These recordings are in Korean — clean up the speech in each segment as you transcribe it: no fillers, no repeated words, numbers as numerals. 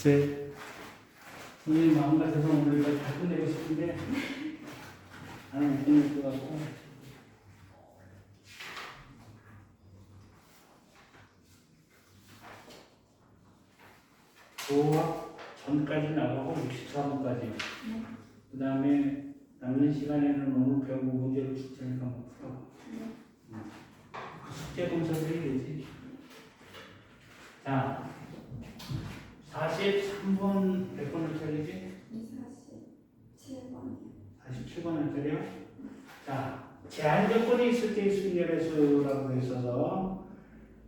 글쎄, 선생님 마음 같아서 오늘 이거 다 끝내고 싶은데 나는 못 끝낼 것 같고. 조합 전까지 나가고 64분까지. 그 다음에 남는 시간에는 오늘 배우고 문제를 줄 테니까 한번 풀어. 그 숙제 검사를 해야 되지. 자, 43번 몇 번을 처리지? 47번을 처리요? 자, 제한 조건이 있을 때 순열의수라고 있어서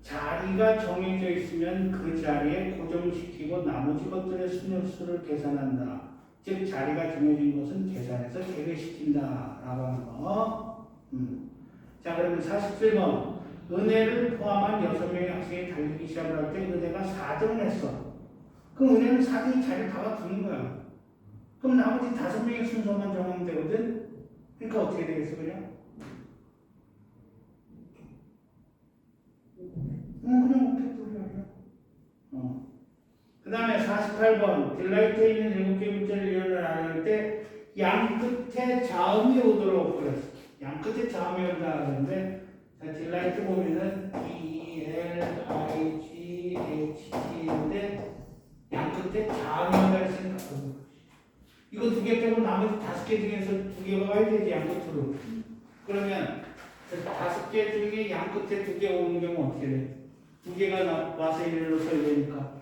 자리가 정해져 있으면 그 자리에 고정시키고 나머지 것들의 순열수를 계산한다. 즉 자리가 정해진 것은 계산해서 제외시킨다 라고 하는 거. 자, 그러면 47번 은혜를 포함한 6명의 학생이 달리기 시합을 할 때 은혜가 4등을 했어. 그럼 은혜는 4등이 자리를 다 두는 거야. 그럼 나머지 5명의 순서만 정하면 되거든? 그러니까 어떻게 되겠어, 그냥? 그냥 팩토리얼이야. 그 다음에 48번 딜라이트에 있는 7개 문자를 이론을 나눌 때 양 끝에 자음이 오도록 그랬어. 양 끝에 자음이 온다 그러는데 자, 딜라이트 보면은 D-L-I-G-H-T인데 양 끝에 자음이 온다 했으니까 이거 2개 빼고 나머지 5개 중에서 2개가 와야 되지, 양 끝으로. 그러면 5개 중에 양 끝에 2개 오는 경우 어떻게 돼? 2개가 와서 일로 써야 되니까.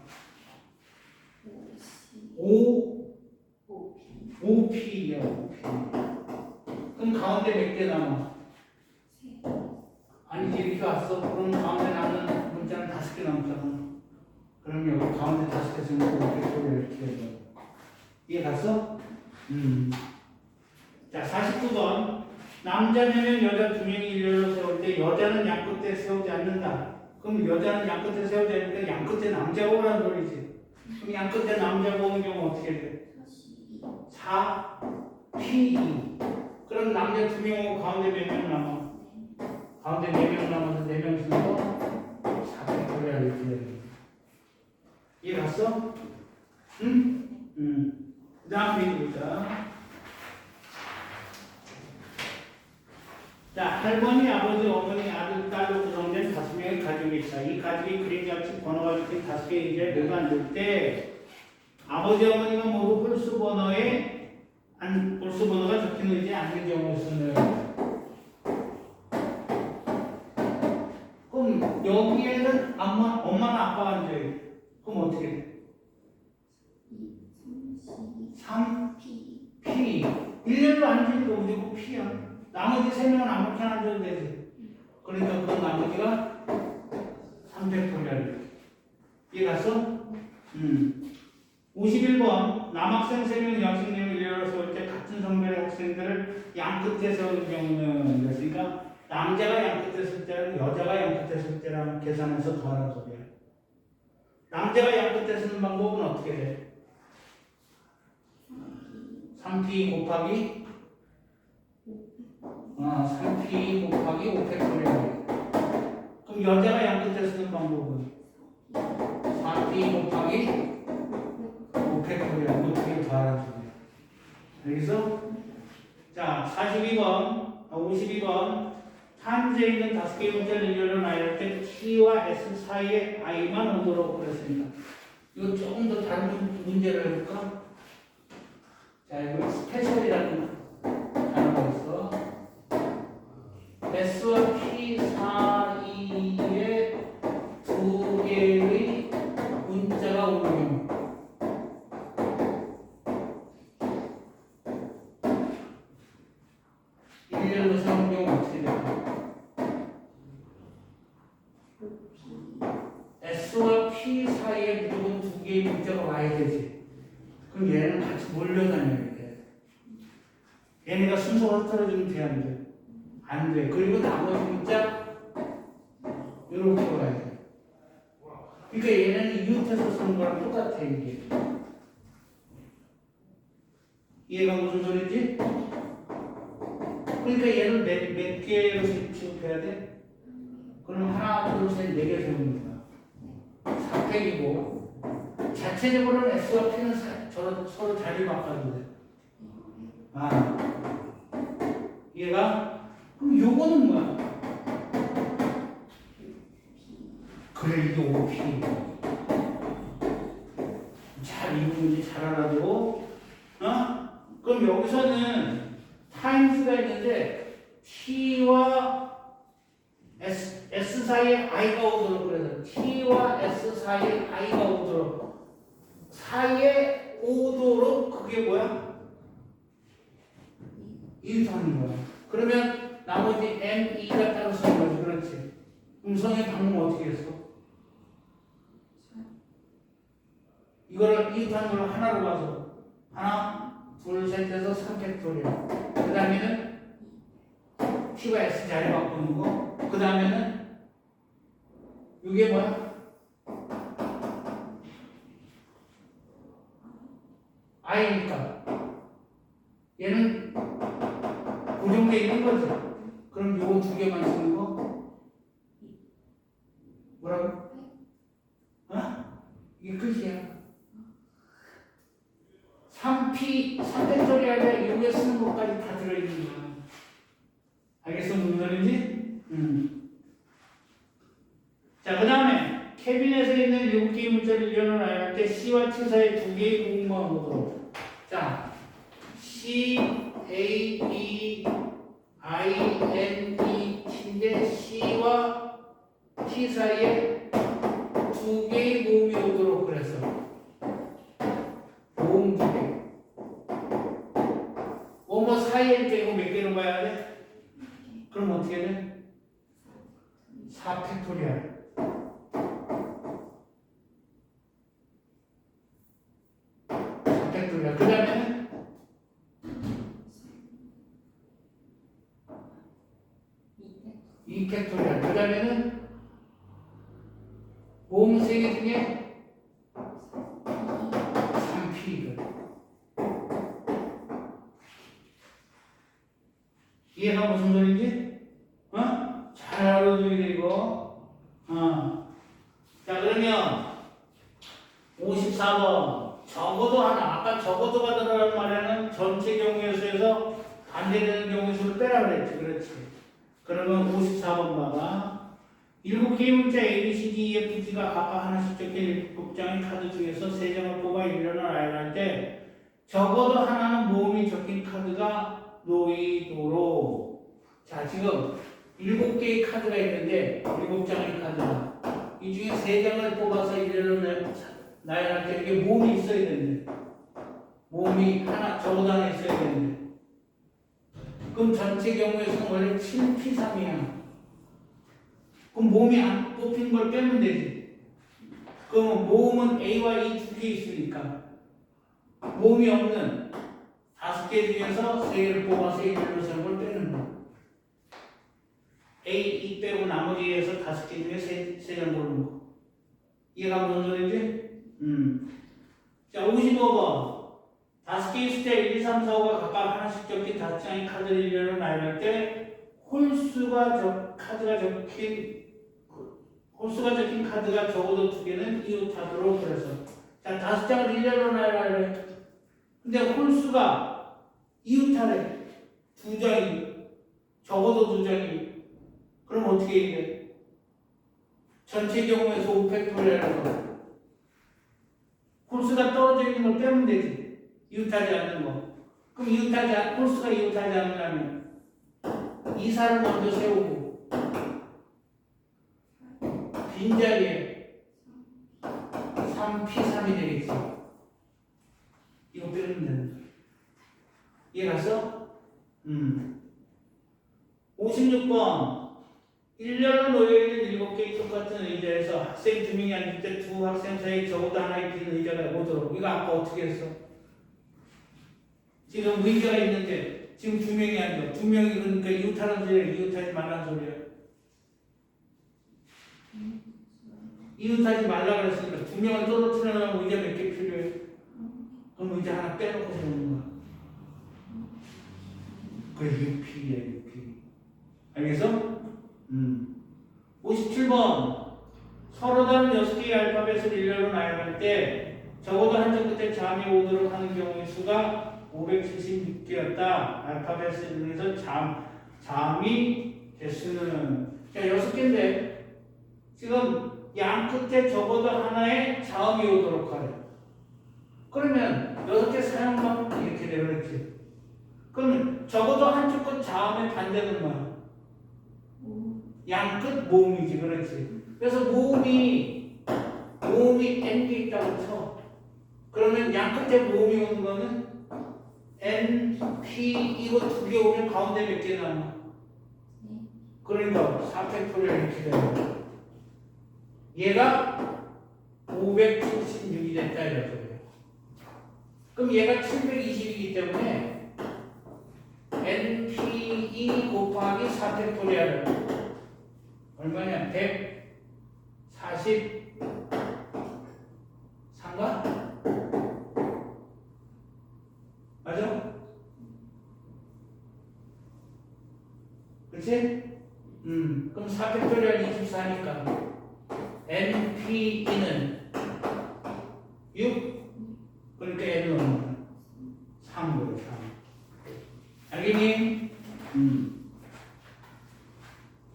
OP야, OP. 그럼 가운데 몇 개 남아? 아니지, 이렇게 왔어. 그럼 가운데 남는 문자는 5개 남잖아. 그럼 여기 가운데 5개 쓰면 이렇게 해서. 이해 갔어? 자, 49번. 남자 4명, 여자 2명이 일렬로 세울 때 여자는 양 끝에 세우지 않는다. 그럼 여자는 양 끝에 세우지 않으니까 양 끝에 남자가 오라는 소리지. 그럼 양 끝에 남자가 오는 경우 어떻게 돼? 4, P, 2. 그럼 남자 2명 오고 가운데 몇 명 남아? 가운데 4명 남아서 4명 쓰고 4팩토리얼 이렇게 되는. 이해 갔어? 응? 그 다음 페이지 보자. 자, 할머니, 아버지, 어머니, 아들, 딸로 구성된 5명의 가족이 있다. 이 가족이 그림같이 번호가 적힌 5개의 이제 몇 만들 때 아버지, 어머니가 모두 홀수 번호가 적힌 의지에 앉는 경우를 쓰는. 그럼 여기에는 엄마는 아빠가 앉아요. 그럼 어떻게 돼? 3, P. 1년으로 앉으니까 무조건 P야. 나머지 3명은 아무렇게나 앉아도 되지. 그러니까 그 나머지가 3팩토리얼. 이해 갔어? 51번 남학생 3명, 여학생 4명 일렬로 세울 때 같은 성별의 학생들을 양 끝에 세우는 경우는 그랬으니까 남자가 양 끝에 쓸 때랑 여자가 양 끝에 쓸 때랑 계산해서 더하는 소리야. 남자가 양 끝에 쓰는 방법은 어떻게 돼? 3P 곱하기 3P 곱하기 5팩토리얼. 그럼 여자가 양 끝에 쓰는 방법은 4P 곱하기 5팩토리얼. 이렇게 더하는 소리야. 알겠어? 자, 52번 한재에 있는 5개의 문자를 일렬로 나열할 때 T와 S 사이에 I만 오도록 그랬습니다. 이거 조금 더 다른 문제를 해볼까? 자, 이거 스페셜이라는 단어가 있어. S와 P 사이에 2개의 문자가 오는 경우. 일렬로 세우는 경우 어떻게 될까? S와 P 사이에 무조건 2개의 문자가 와야 되지. 그럼 얘는 같이 몰려다녀야 돼. 얘네가 순서가 흐트러지면 돼, 안 돼? 안 돼. 그리고 나머지 문자 이렇게 와야 돼. 그러니까 얘는 이웃에서 쓰는 거랑 똑같아, 이게. 얘가 무슨 소리지? 그러니까 얘를 몇 개로 취급해야 돼? 그럼 하나, 둘, 셋, 4개 세우는 거야. 4팩이고 자체적으로는 S와 P는 서로 자리 바꿔도 돼. 아, 얘가? 그럼 요거는 뭐야? 그래, 이게 OP. 잘, 이 문제 잘 알아두고, 그럼 여기서는 타임스가 있는데, T와 S 사이에 I가 오도록 그래서, T와 S 사이에 I가 오도록, 사이에 오도록, 그게 뭐야? 이유타는 거야. 그러면 나머지 M, E가 따로 쓰는 거지, 그렇지? 음성의 방법 어떻게 했어? 이거를 이웃하는 걸 하나로 봐서 하나, 둘, 셋 해서 3팩토리얼. 그 다음에는 T와 S 자리 바꾸는 거. 그 다음에는 이게 뭐야? I니까 얘는 고정되어 있는 거지. 그럼 요거 두 개만 쓰는 거? 뭐라고? 이게 끝이야. 3팩토리얼에 여기에 쓰는 것까지 다 들어있는 거야. 알겠어? 무슨 말인지? 자, 그 다음에 캐비넷에 있는 7개의 문자를 일련으로 나열할 때 C와 T 사이 2개의 공모한 거로. 자, C, A, E, I, N, E, T인데 C와 T 사이에 2개의 모음이 오도록 그랬어. 모음 2개. 뭐뭐 사이에 이거 몇 개로 봐야 돼? 그럼 어떻게 돼? 4팩토리얼. 4팩토리얼. 그 다음에는 2팩토리얼. 그 다음에는 모음 3개 중에 3P거든. 이해가 무슨 소리인지? 잘 알아둬야 돼, 이거. 자, 그러면 54번. 적어도 하나. 아까 적어도가 들어가는 말에는 전체 경우의 수에서 반대되는 경우의 수를 빼라 그랬지. 그렇지. 그러면 54번 봐봐. 7개의 문자 A, B, C, D, E, F, G가 각각 하나씩 적힌 7장의 카드 중에서 3장을 뽑아 일련을 나열할 때 적어도 하나는 모음이 적힌 카드가 놓이도록. 자, 지금 7개의 카드가 있는데 7장의 카드가 이 중에 3장을 뽑아서 일련을 나열할 때 이게 모음이 있어야 되는데 모음이 하나 적어도 하나 있어야 되는데 그럼 전체 경우에서는 원래 7P3이야. 그럼 모음이 안 뽑힌 걸 빼면 되지. 그러면 모음은 A와 E 2개 있으니까 모음이 없는 5개 중에서 3개를 뽑아서 일렬로 세는 걸 빼는 거야. A, E 빼고 나머지에서 5개 중에 3장 고르는 거. 이해가 무슨 소리지? 자, 55번. 5개 있을 때 1, 2, 3, 4, 5가 각각 하나씩 적힌 5장의 카드를 일렬로 나열할 때 홀수가 적힌 카드가 적어도 2개는 이웃하도록 그래서. 자, 5장을 일렬로 나열하래. 근데 홀수가 이웃하래. 2장이. 적어도 2장이. 그럼 어떻게 얘기해? 전체 경우에서 5팩토리얼에서 홀수가 떨어져 있는 걸 빼면 되지. 이웃하지 않는 거. 그럼 홀수가 이웃하지 않으려면 이사를 먼저 세우고 빈자리에 3P3이 되겠지. 이거 빼면 된다. 이해 갔어? 56번. 일렬로 놓여있는 7개의 똑같은 의자에서 학생 2명이 앉을 때 두 학생 사이에 적어도 하나의 빈 의자가 오도록. 이거 아까 어떻게 했어? 지금 의자가 있는데 지금 2명이 앉아. 2명이 그러니까 이웃하는 소리야, 이웃하지 말라는 소리야. 이웃하지 말라 그랬으니까 2명을 떨어뜨려놓으면 의자 몇 개 필요해? 그럼 의자 하나 빼놓고 세우는 거야. 그래, 6P야, 6P. 알겠어? 57번. 서로 다른 6개의 알파벳을 일렬로 나열할 때 적어도 한쪽 끝에 잠이 오도록 하는 경우의 수가 576개였다. 알파벳을 이용해서 잠이 개수는 자 6개인데 지금 양 끝에 적어도 하나에 자음이 오도록 하래. 그러면 6개 사용 방법이 이렇게 되어있지. 그럼 적어도 한쪽 끝 자음의 반대는 뭐야? 양 끝 모음이지, 그렇지. 그래서 모음이 N개 있다고 쳐. 그러면 양 끝에 모음이 오는 거는 N, P 이거 2개 오면 가운데 몇 개 남아? 그러니까 4팩토리얼 이렇게 돼요. 얘가 576이 됐다 이렇게. 그럼 얘가 720이기 때문에 NPE 곱하기 4팩토리얼 얼마냐? 143가? 맞아? 그치? 그럼 4팩토리얼 24니까 NPE는 6 그러니까 N은 3으로 3 알겠니?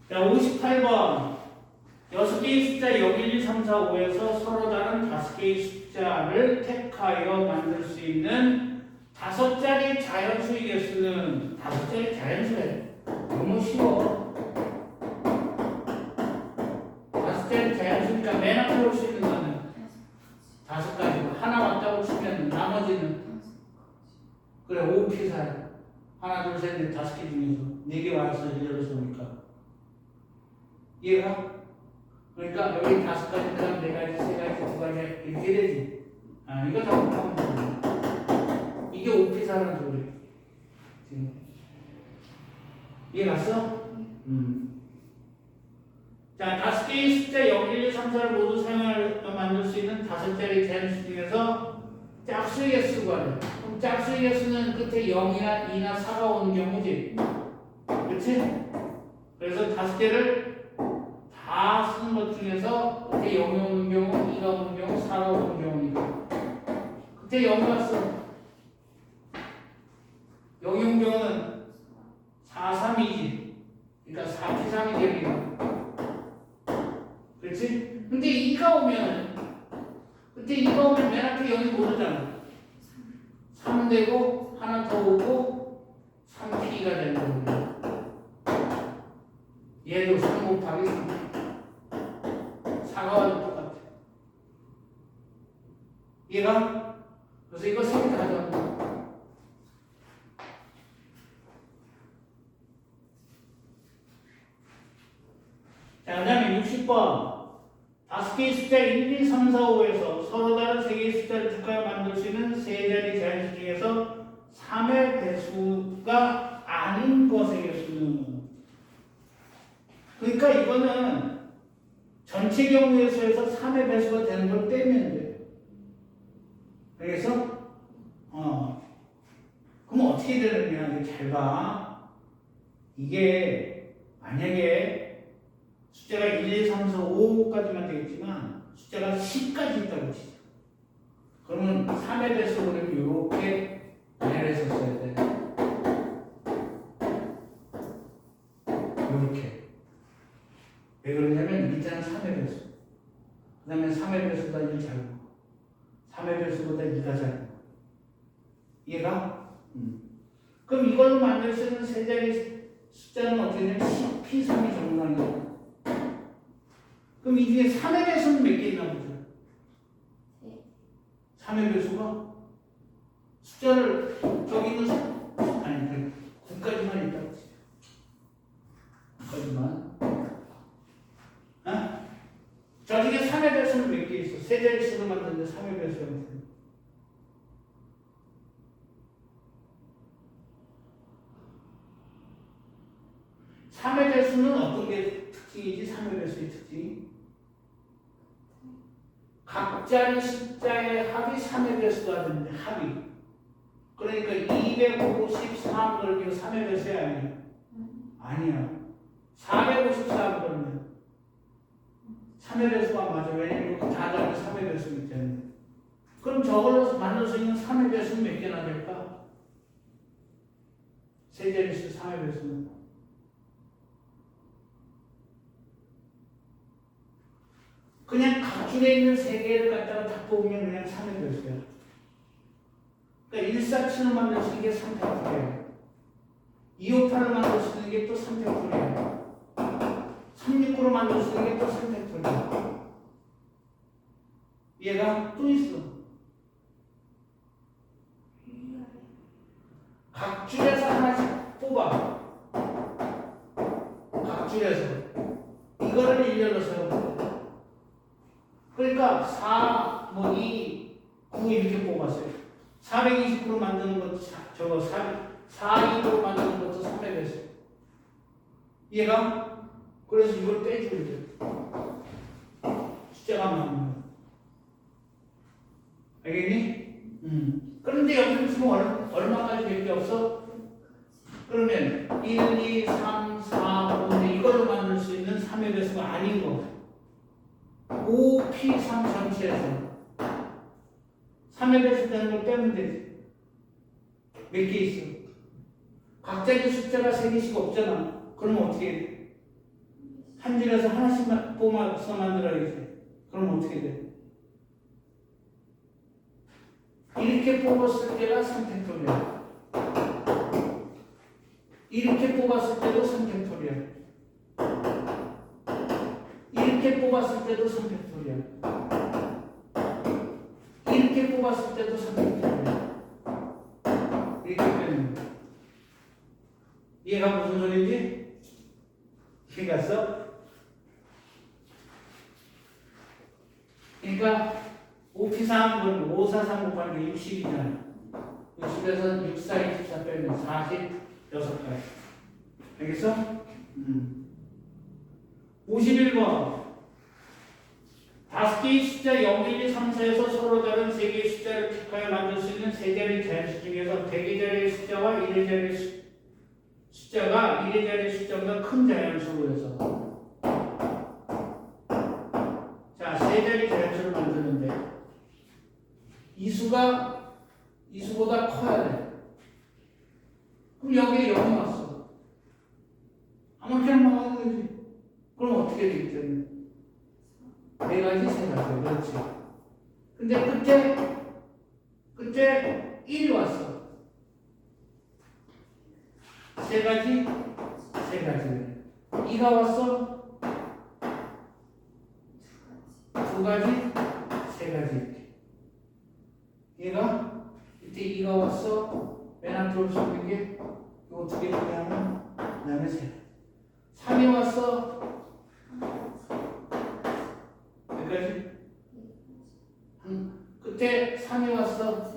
자 58번 6개의 숫자 0, 1, 2, 3, 4, 5에서 서로 다른 5개의 숫자를 택하여 만들 수 있는 5자리 자연수의 개수는 5자리 자연수예요. 너무 쉬워. 5자리 자연수니까 맨 앞에 올 수 있는 거는 5가지고 하나 왔다고 치면 나머지는 그래 5피사야. 하나 둘 셋 넷 5개 중에서 4개 와서 1로 오니까 이해가? 그러니까 여기 5가지 그다음 4가지 3가지 2가지 이렇게 되지. 아 이거 다 못하면 돼. 이게 5피사라는 소리. 지금 이해 갔어? 자, 5개의 숫자 0, 1, 2, 3, 4를 모두 사용하여 만들 수 있는 5자리 자연수 중에서 짝수의 개수 구하래. 그럼 짝수의 개수는 끝에 0이나 2나 4가 오는 경우지. 그렇지? 그래서 5개를 다 쓰는 것 중에서 끝에 0이 오는 경우, 2가 오는 경우, 4가 오는 경우니까. 그때 0이 왔어. 0이 온 경우는 4, 3이지. 그러니까 4, 3이 되니까. 그렇지? 근데 2가 오면은 그때 2가 오면 맨 앞에 0이 모르잖아. 3 되고 하나 더 오고 3p가 되는 거야. 얘도 3 곱하기 3. 4가 똑같아. 얘가 그래서 이거 3개 다 가져간다. 자, 그 다음에 60번. 5개의 숫자 1, 2, 3, 4, 5에서 서로 다른 3개의 숫자를 특하여 만들 수 있는 3자리 자연수 중에서 3의 배수가 아닌 것의 개수는. 그러니까 이거는 전체 경우의 수에서 3의 배수가 되는 걸 빼면 돼. 그래서, 그럼 어떻게 되느냐. 이게 잘 봐. 이게 만약에 숫자가 1, 2, 3, 4, 5까지만 되겠지만 숫자가 10까지 있다고 치죠. 그러면 3의 배수를 이렇게 L에서 써야 돼. 이렇게. 왜 그러냐면 일단 3의 배수. 그 다음에 3의 배수보다 1 작고 3의 배수보다 2가 작고. 이해가? 그럼 이걸로 만들 수 있는 세 자리 숫자는 어떻게 되냐면 10P3이 정상인 거야. 그럼 이 중에 3의 배수는 몇 개 있나 보죠? 3의 배수가 숫자를 저기 있는 아니 9까지만 있다고 치죠. 9까지만. 저 중에 3의 배수는 몇 개 있어? 세 자리 수로 만드는데 3의 배수가 있어요. 삼의 배수는 어떤 게 특징이지? 3의 배수의 특징. 각자리 숫자의 합이 3의 배수가 되는데 합이. 그러니까 253 그러면 3의 배수야 아니야? 아니야. 453 그러면 3의 배수가 맞아. 왜냐면 이거 다 잡으면 3의 배수이기 때문에. 그럼 몇 개나 될까? 세제곱수 3의 배수는 그냥 각줄에 있는 세 개를 갖다가 다 뽑으면 그냥 3의 배수야. 그러니까 147을 만들 수 있는 게 3팩토리야. 258을 만들 수 있는 게 또 3팩토리야. 369로 만들 수 있는 게 또 3팩토리야. 얘가 또 있어. 각줄에서 하나씩 뽑아. 각줄에서. 이거를 일렬로 세워. 그러니까 4, 2, 9 이렇게 뽑았어요. 429로 만드는 것도 저거 429로 만드는 것도 300에서. 얘가 그래서 이걸 빼주면 돼. 숫자가 많으면. 알겠니? 그런데 여기서 지금 얼마까지 될 게 없어? 그러면 1, 2, 3, 4, 5 이걸로 만들 수 있는 3의 배수가 아닌 거. 5, P, 3 전체에서 3의 배수 되는 걸 빼면 되지. 몇 개 있어? 각자의 숫자가 3개씩 없잖아. 그러면 어떻게 돼? 한 줄에서 하나씩만 뽑아서 만들어야지. 그럼 어떻게 돼? 이렇게 뽑았을 때가 3팩토리야. 이렇게 뽑았을 때도 3팩토리야. 이렇게 뽑았을 때도 3팩토리야. 이렇게 뽑았을 때도 3팩토리야. 이렇게 빼는 거야. 얘가 무슨 소리지? 이해갔어? 그러니까 5P3은 543 곱하기 60이잖아. 60에서 64, 24 빼면 46가지. 알겠어? 51번. 5개의 숫자 0, 1, 2, 3, 4에서 서로 다른 3개의 숫자를 택하여 만들 수 있는 세 자리 자연수 중에서 100의 자리의 숫자와 1의 자리의 숫자가 1의 자리의 숫자보다 큰 자연수로 해서 자, 세 자리 자연수를 만드는데 이 수가 이 수보다 커야 돼. 그럼 여기에 0이 왔어. 아무렇게나 나와야 되지. 그럼 어떻게 되기 때문에? 네 가지, 세 가지. 그렇지. 근데 그때 1이 왔어. 세 가지, 세 가지. 2가 왔어. 두 가지, 세 가지. 얘가 이때 2가 왔어. 맨 앞으로 올 수 있는 게 이거 두 개 중요하면 그 다음에 세. 3이 왔어. 몇 가지? 그때 3이 왔어.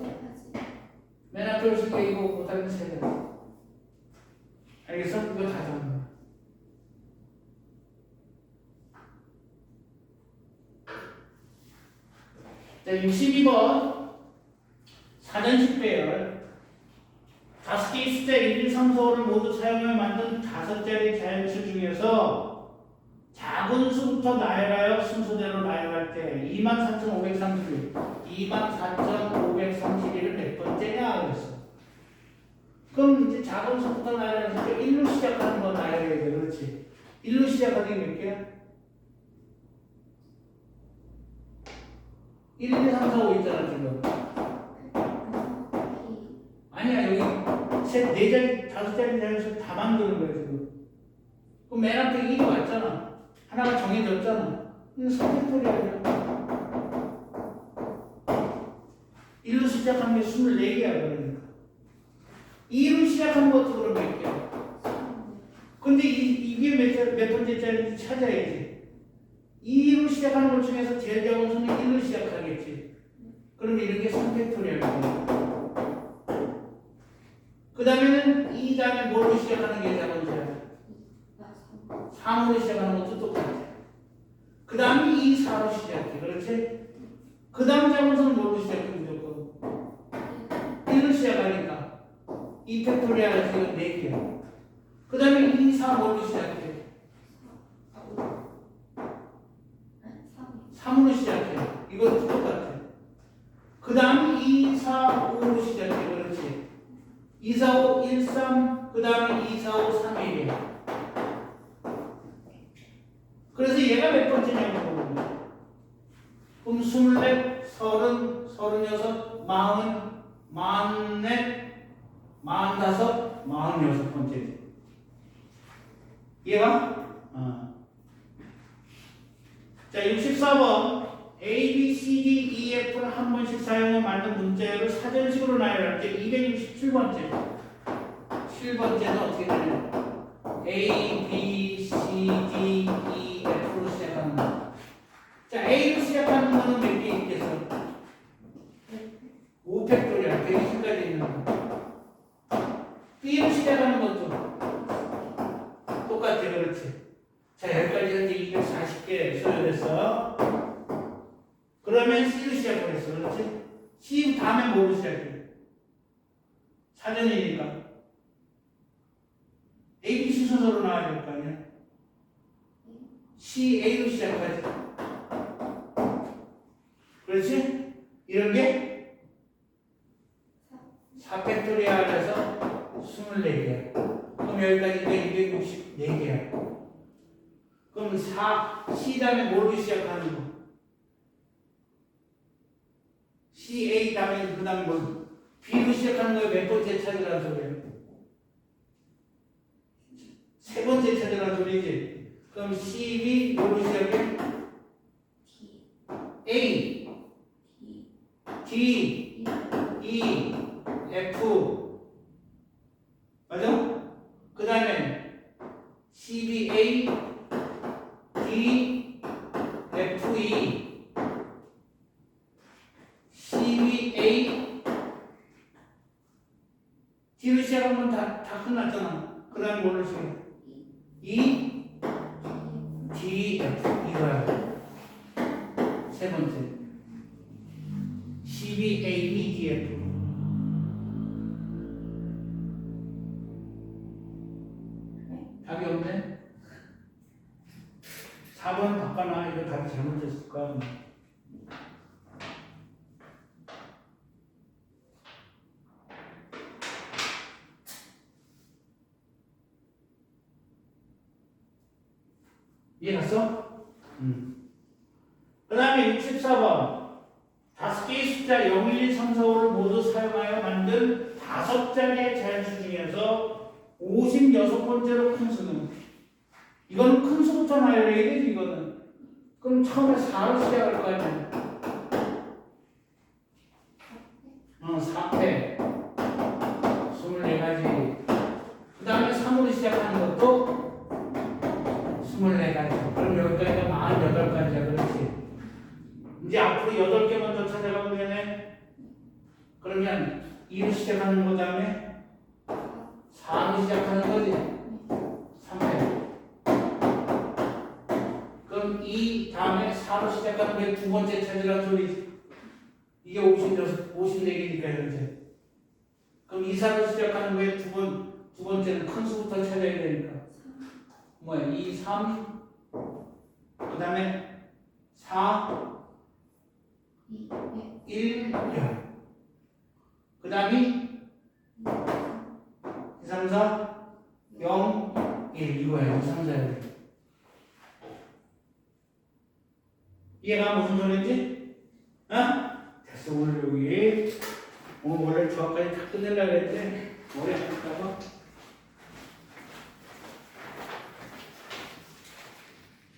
맨 앞에 올 수 있는 게 이거 그 다음에 세 가지. 알겠어? 이거 다 적는 거야. 자, 62번. 사전식 배열. 5개의 숫자 1, 2, 3, 4, 5를 모두 사용하여 만든 5자리 자연수 중에서 작은 수부터 나열하여 순서대로 나열할 때 24,531, 24,531을 몇 번째냐 그랬어. 그럼 이제 작은 수부터 나열했을 때 1로 시작하는 거 나열해야 돼. 그렇지. 1로 시작하는 게 몇 개야? 1, 2, 3, 4, 5 있잖아 지금. 아니야 여기 네 자리, 5자리 자연수 다 만드는 거야 지금. 그럼 맨 앞에 1이 왔잖아. 하나가 정해졌잖아. 이거 선택토리 아니야. 1로 시작하는 게 24개야 그러니까. 2로 시작하는 것도 그럼 몇 개야? 근데 이게 몇 번째짜리인지 찾아야지. 2로 시작하는 것 중에서 제일 작은 수는 1로 시작하겠지. 그럼 이런 게 3팩토리야. 그 다음에는 이 다음에 뭘로 시작하는 게 작은 수야? 3으로 시작하는 것도 똑같아. 그 다음에 2, 4로 시작해. 그렇지? 그 다음 작은 수는 뭘로 시작해 무조건? 1로 시작하니까 2 팩토리아가 지금 4개야. 그 다음에 2, 4 뭘로 시작해? 3으로 시작해. 이것도 똑같아. 그 다음에 2, 4, 5로 시작해. 2, 4, 5, 1, 3, 그 다음에 2, 4, 5, 3, 1이에요. 그래서 얘가 몇 번째냐고 물어보면 그럼 24, 30, 36, 40, 44, 45, 46번째지. 얘가? 자, 64번 A, B, C, D, E, F를 한 번씩 사용해 만든 문자열을 사전식으로 나열할 때 267번째 7번째는 어떻게 되냐 A, B, C, D, E, F로 시작하는 거. 자, A로 시작하는 거는 몇 개 있겠어? 5팩토리얼 120까지 있는 거. B로 시작하는 것도 똑같아. 그렇지. 자, 여기까지 현재 240개 소요됐어. 그러면 C로 시작을 했어. 그렇지? C 다음에 뭐로 시작해? 사전이니까 A, B, C 순서로 나와야 될 거 아니야? C, A로 시작하지. 그렇지? 이런 게 4팩토리얼에서 24개야. 그럼 여기까지 264개야. 그럼 4, C 다음에 뭐로 시작하는 거? C, A 다음에 그 다음에 뭐? B로 시작하는 거에 몇 번째 찾으라는 소리야? 세 번째 찾으라는 소리지. 그럼 C, B 뭐로 시작해? A, D, E, F 맞아? 그 다음에 C, B, A, D, F, E C, B, A D로 시작하면 다 끝났잖아. 그 다음에 뭘로 시작해? E, D, F 이거야. 세 번째 C, B, A, E, D, F 답이 없네? 4번 바꿔놔. 이거 답이 잘못됐을 거야. 이해 갔어? 그 다음에 64번 5개의 숫자 0, 1, 2, 3, 4, 5를 모두 사용하여 만든 5자리의 자연수 중에서 56번째로 큰 수는 이거는 큰 수부터 나열해야 되지. 이거는 그럼 처음에 4로 시작할 거 아니야. 4패 24가지. 그 다음에 3으로 시작하는 것도 24가지. 그럼 여기까지가 48가지야. 그렇지. 이제 앞으로 8개만 더 찾아가면 되네. 그러면 2로 시작하는 거 다음에 4로 시작하는 거지. 3회. 그럼 2 다음에 4로 시작하는 게 두 번째 찾으라는 소리지. 이게 54개니까 현재. 그럼 2, 4로 시작하는 거에 두 번째는 큰 수부터 찾아야 되니까. 뭐야? 2, 3, 그 다음에 4, 1, 0. 그 다음이 2, 3, 4, 0, 1. 이거야. 2, 3, 4, 0. 이해가 무슨 소리인지? 어? 됐어. 오늘 여기. 오늘 원래 조합까지 다 끝내려고 했는데, 머리 아플까봐.